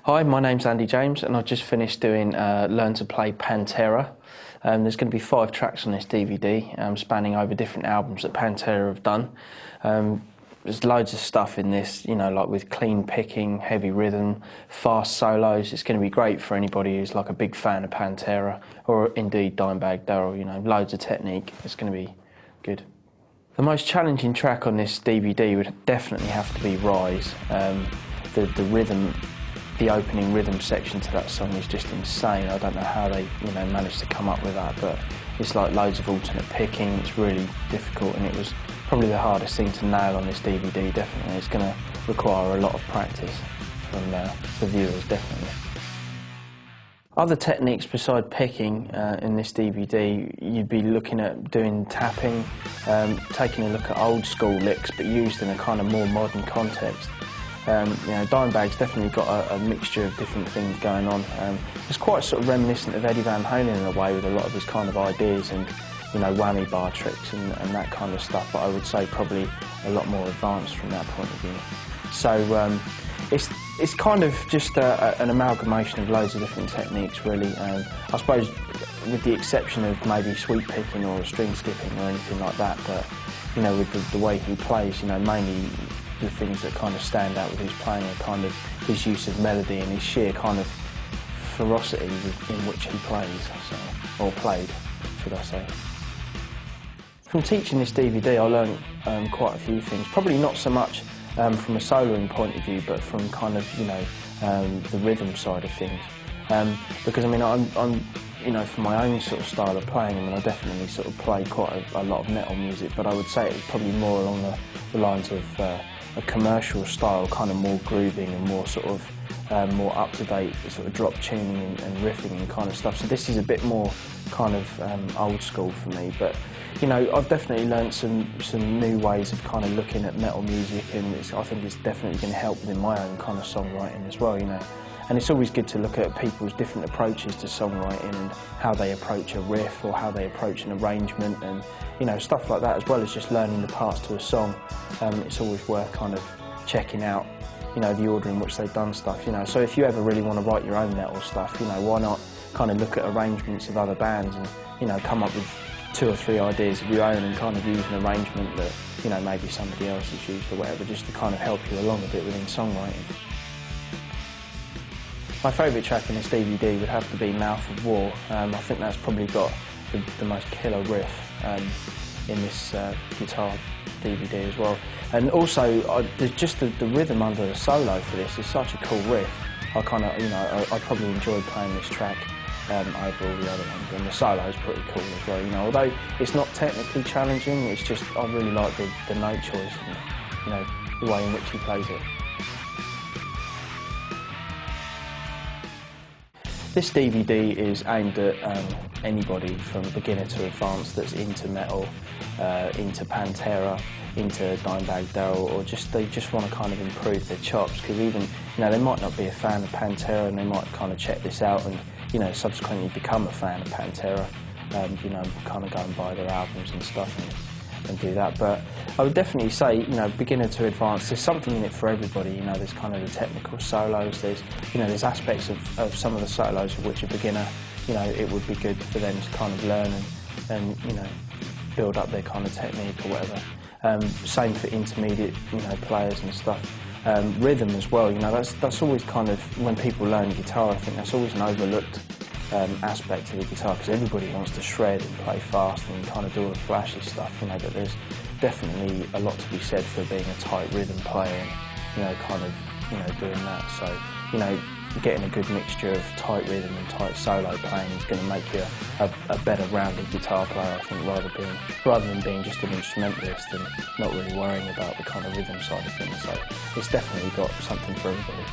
Hi, my name's Andy James and I've just finished doing Learn to Play Pantera. There's going to be 5 tracks on this DVD spanning over different albums that Pantera have done. There's loads of stuff in this, you know, like with clean picking, heavy rhythm, fast solos. It's going to be great for anybody who's like a big fan of Pantera or indeed Dimebag Darrell, you know, loads of technique. It's going to be good. The most challenging track on this DVD would definitely have to be Rise. The rhythm, the opening rhythm section to that song is just insane. I don't know how they, you know, managed to come up with that, but it's like loads of alternate picking. It's really difficult, and it was probably the hardest thing to nail on this DVD. Definitely, it's going to require a lot of practice from the viewers, definitely. Other techniques beside picking in this DVD, you'd be looking at doing tapping, taking a look at old school licks but used in a kind of more modern context. You know, Dimebag's definitely got a mixture of different things going on. It's quite sort of reminiscent of Eddie Van Halen in a way, with a lot of his kind of ideas and, you know, whammy bar tricks and that kind of stuff, but I would say probably a lot more advanced from that point of view. So it's kind of just an amalgamation of loads of different techniques, really. I suppose with the exception of maybe sweep picking or string skipping or anything like that, but, you know, with the way he plays, you know, mainly the things that kind of stand out with his playing are kind of his use of melody and his sheer kind of ferocity in which he plays, so, or played, should I say. From teaching this DVD, I learned quite a few things. Probably not so much from a soloing point of view, but from kind of, you know, the rhythm side of things. Because I mean, I'm you know, for my own sort of style of playing, I mean, I definitely sort of play quite a lot of metal music, but I would say it's probably more along the lines of a commercial style, kind of more grooving and more sort of more up-to-date sort of drop tuning and riffing and kind of stuff. So this is a bit more kind of old school for me, but you know, I've definitely learnt some new ways of kind of looking at metal music, and I think it's definitely going to help within my own kind of songwriting as well, you know. And it's always good to look at people's different approaches to songwriting and how they approach a riff or how they approach an arrangement and, you know, stuff like that, as well as just learning the parts to a song. It's always worth kind of checking out, you know, the order in which they've done stuff, you know. So if you ever really want to write your own metal stuff, you know, why not kind of look at arrangements of other bands and, you know, come up with 2 or 3 ideas of your own and kind of use an arrangement that, you know, maybe somebody else has used or whatever, just to kind of help you along a bit within songwriting. My favourite track in this DVD would have to be Mouth of War. I think that's probably got the most killer riff in this guitar DVD as well. And also, just the rhythm under the solo for this is such a cool riff. I kind of, you know, I probably enjoyed playing this track over all the other ones, and the solo is pretty cool as well, you know. Although it's not technically challenging, it's just I really like the note choice and, you know, the way in which he plays it. This DVD is aimed at anybody from beginner to advanced that's into metal, into Pantera, into Dimebag Darrell, or they just want to kind of improve their chops, because even, you know, they might not be a fan of Pantera and they might kind of check this out and, you know, subsequently become a fan of Pantera, you know, kind of go and buy their albums and stuff and do that. But I would definitely say, you know, beginner to advanced, there's something in it for everybody. You know, there's kind of the technical solos, there's, you know, there's aspects of some of the solos of which a beginner, you know, it would be good for them to kind of learn and you know, build up their kind of technique or whatever. Same for intermediate, you know, players and stuff. Rhythm as well, you know, that's always kind of, when people learn guitar, I think that's always an overlooked aspect of the guitar, because everybody wants to shred and play fast and kind of do all the flashy stuff, you know, but there's definitely a lot to be said for being a tight rhythm player and, you know, kind of, you know, doing that. So, you know, getting a good mixture of tight rhythm and tight solo playing is going to make you a better rounded guitar player, I think, rather than being just an instrumentalist and not really worrying about the kind of rhythm side of things. So it's definitely got something for everybody.